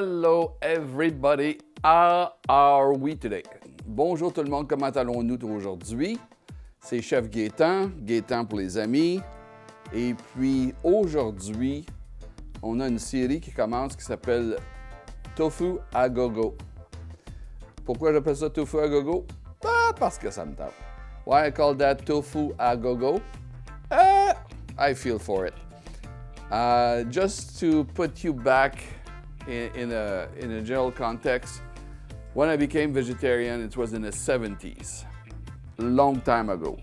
Hello everybody, how are we today? Bonjour tout le monde, comment allons-nous aujourd'hui? C'est Chef Gaetan, Gaetan pour les amis. Et puis aujourd'hui, on a une série qui commence qui s'appelle Tofu À Go-Go. Pourquoi j'appelle ça Tofu À Go-Go? Parce que ça me tente. Why I call that Tofu À Go-Go? I feel for it. Just to put you back in a general context, when I became vegetarian, it was in the 70s, a long time ago.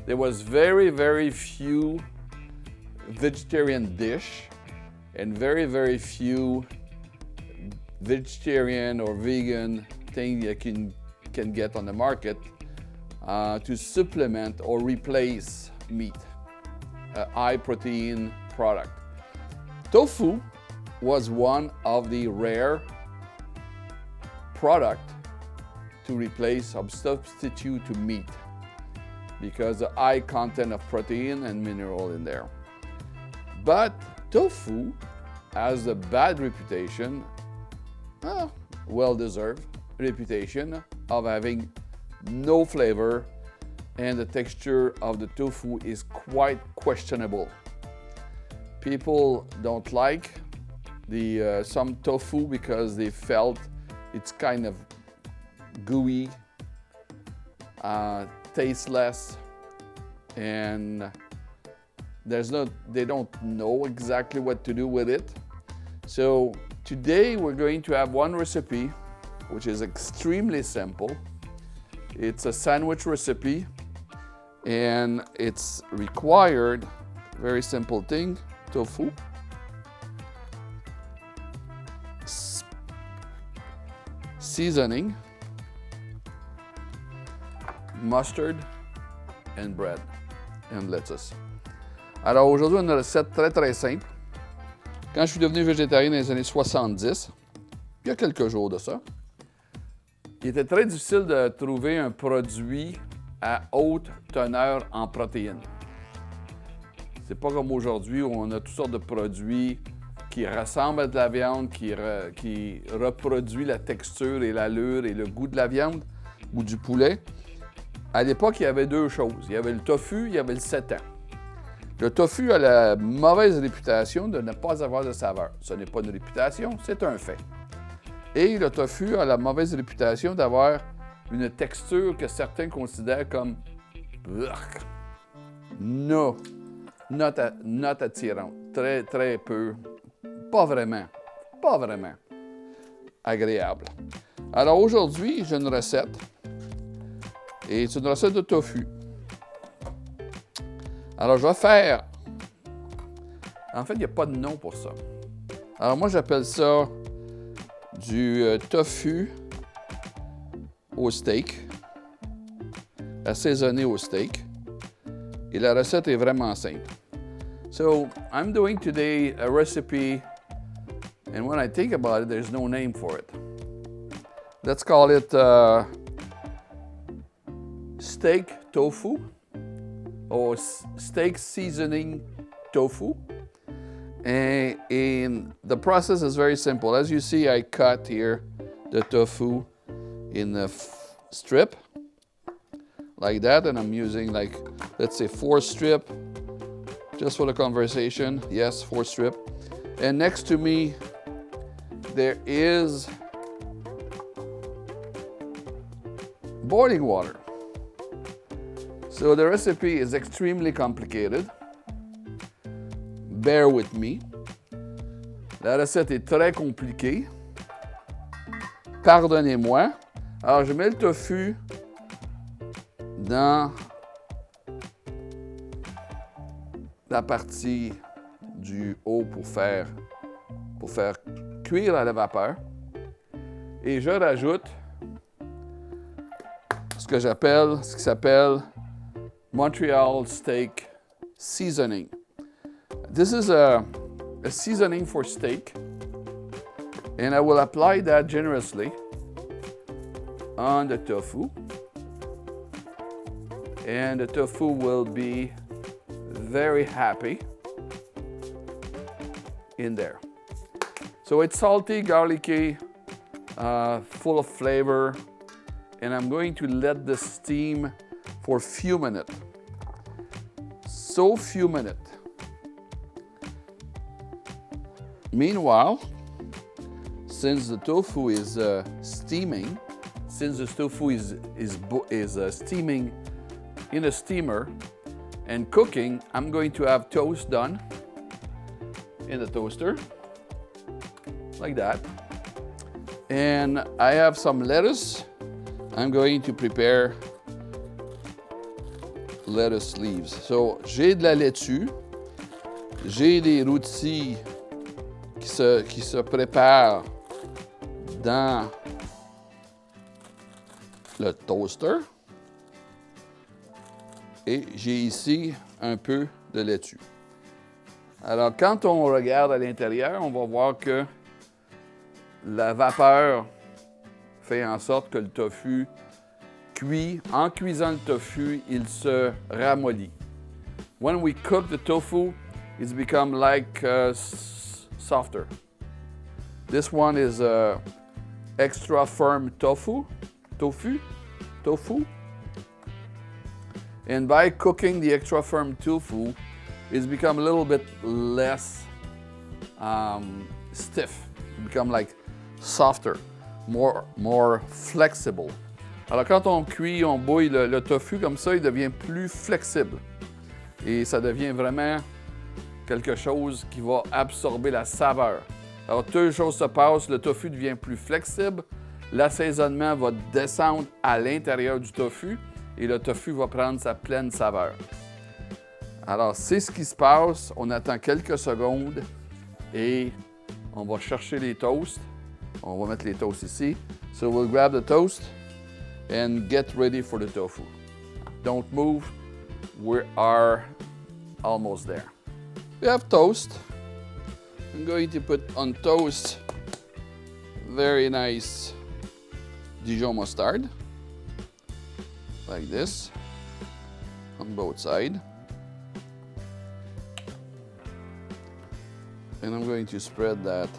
There was very few vegetarian dish and very few vegetarian or vegan thing you can get on the market to supplement or replace meat, a high protein product. Tofu was one of the rare product to replace or substitute to meat because the high content of protein and mineral in there. But tofu has a bad reputation, well-deserved reputation of having no flavor, and the texture of the tofu is quite questionable. People don't like some tofu because they felt it's kind of gooey, tasteless, and they don't know exactly what to do with it. So today we're going to have one recipe which is extremely simple. It's a sandwich recipe and it's required very simple thing: tofu, seasoning, mustard, and bread, and lettuce. Alors aujourd'hui, on a une recette très simple. Quand je suis devenu végétarien dans les années 70, il y a quelques jours de ça, il était très difficile de trouver un produit à haute teneur en protéines. C'est pas comme aujourd'hui où on a toutes sortes de produits qui ressemblent à de la viande, qui reproduit la texture et l'allure et le goût de la viande ou du poulet. À l'époque, il y avait deux choses. Il y avait le tofu, il y avait le seitan. Le tofu a la mauvaise réputation de ne pas avoir de saveur. Ce n'est pas une réputation, c'est un fait. Et le tofu a la mauvaise réputation d'avoir une texture que certains considèrent comme not attirante, très peu, pas vraiment agréable. Alors aujourd'hui, j'ai une recette, et c'est une recette de tofu. Alors je vais faire, en fait, il n'y a pas de nom pour ça. Alors moi, j'appelle ça du tofu au steak, assaisonné au steak. Et la recette est vraiment simple. So I'm doing today a recipe, and when I think about it, there's no name for it. Let's call it steak tofu or steak seasoning tofu. And the process is very simple. As you see, I cut here the tofu in a strip like that, and I'm using let's say 4 strip, just for the conversation. Yes, 4 strip. And next to me, there is boiling water. So the recipe is extremely complicated. Bear with me. La recette est très compliquée. Pardonnez-moi. Alors, je mets le tofu dans la partie du haut pour faire cuire à la vapeur. Et je rajoute ce qui s'appelle Montreal Steak Seasoning. This is a seasoning for steak, and I will apply that generously on the tofu. And the tofu will be very happy in there. So it's salty, garlicky, full of flavor, and I'm going to let this steam for a few minutes. So few minutes. Meanwhile, since the tofu is steaming, since the tofu is steaming in a steamer and cooking, I'm going to have toast done in the toaster, like that. And I have some lettuce. I'm going to prepare lettuce leaves. So, j'ai de la laitue, j'ai des rôtis qui se préparent dans le toaster. Et j'ai ici un peu de laitue. Alors, quand on regarde à l'intérieur, on va voir que la vapeur fait en sorte que le tofu cuit. En cuisant le tofu, il se ramollit. When we cook the tofu, it's become like softer. This one is extra firm tofu. And by cooking the extra firm tofu, it's become a little bit less stiff. It become like softer, more flexible. Alors quand on cuit, on bouille le tofu comme ça, il devient plus flexible. Et ça devient vraiment quelque chose qui va absorber la saveur. Alors deux choses se passent, le tofu devient plus flexible, l'assaisonnement va descendre à l'intérieur du tofu et le tofu va prendre sa pleine saveur. Alors c'est ce qui se passe, on attend quelques secondes et on va chercher les toasts. On va mettre les toasts ici. So we'll grab the toast and get ready for the tofu. Don't move, we are almost there. We have toast. I'm going to put on toast very nice Dijon mustard, like this, on both sides. And I'm going to spread that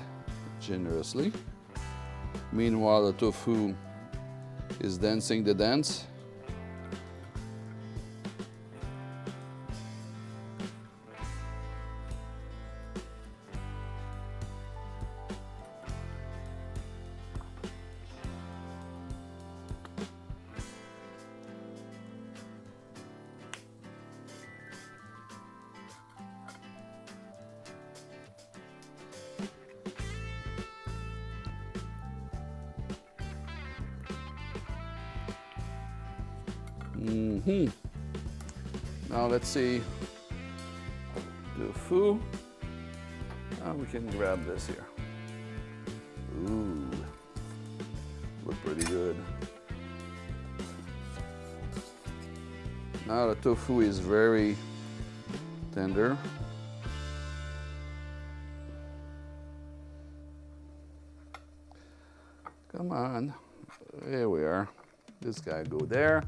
generously. Meanwhile, the tofu is dancing the dance. Now let's see, tofu. Now we can grab this here. Ooh, look pretty good. Now the tofu is very tender. Come on, there we are. This guy go there.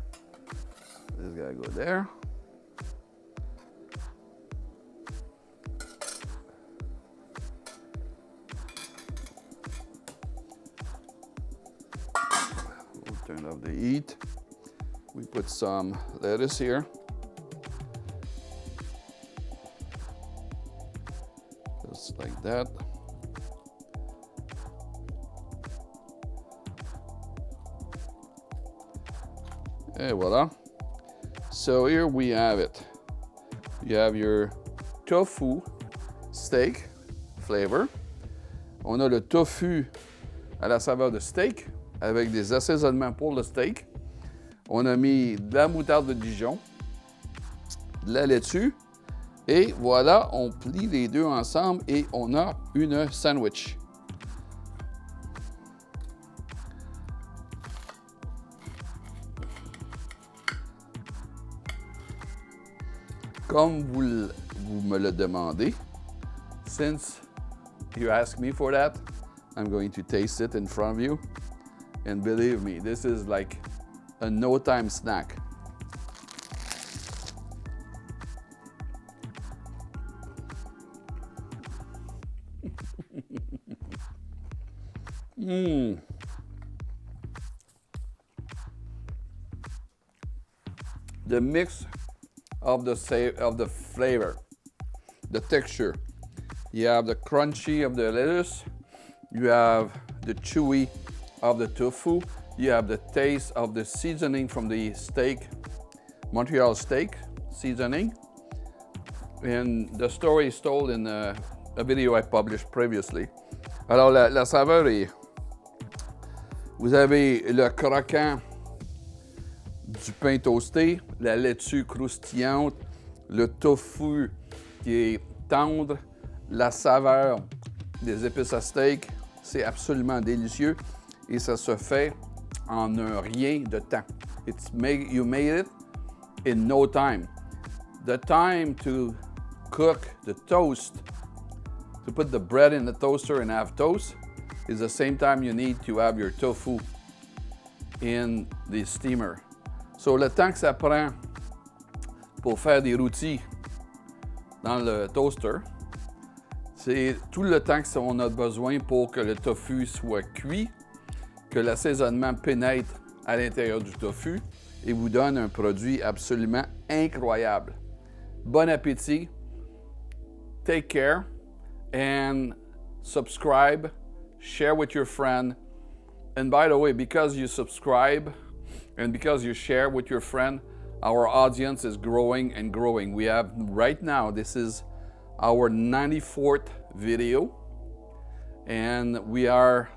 This guy go there. We'll turn off the heat. We put some lettuce here. Just like that. Et voila. So here we have it. You have your tofu steak flavor. On a le tofu à la saveur de steak avec des assaisonnements pour le steak. On a mis de la moutarde de Dijon, de la laitue et voilà, on plie les deux ensemble et on a une sandwich. Comme vous me le demandez, since you asked me for that, I'm going to taste it in front of you. And believe me, this is like a no-time snack. Mmm. The mix of the flavor, the texture. You have the crunchy of the lettuce, you have the chewy of the tofu, you have the taste of the seasoning from the steak, Montreal steak seasoning. And the story is told in a video I published previously. Alors la saveur est, vous avez le croquant du pain toasté, la laitue croustillante, le tofu qui est tendre, la saveur des épices à steak, c'est absolument délicieux et ça se fait en un rien de temps. You made it in no time. The time to cook the toast, to put the bread in the toaster and have toast, is the same time you need to have your tofu in the steamer. So, le temps que ça prend pour faire des rôtis dans le toaster, c'est tout le temps qu'on a besoin pour que le tofu soit cuit, que l'assaisonnement pénètre à l'intérieur du tofu et vous donne un produit absolument incroyable. Bon appétit, take care, and subscribe, share with your friend. And by the way, because you subscribe and because you share with your friend, our audience is growing and growing. We have right now, this is our 94th video, and we're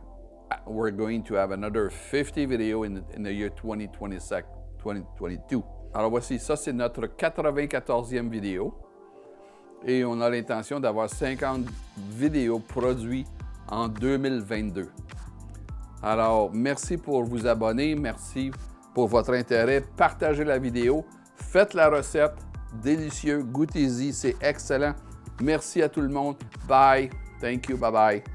going to have another 50 video in the year 2022. Alors voici, ça c'est notre 94e vidéo et on a l'intention d'avoir 50 vidéos produites en 2022. Alors merci pour vous abonner, merci pour votre intérêt, partagez la vidéo, faites la recette, délicieux, goûtez-y, c'est excellent. Merci à tout le monde. Bye. Thank you. Bye-bye.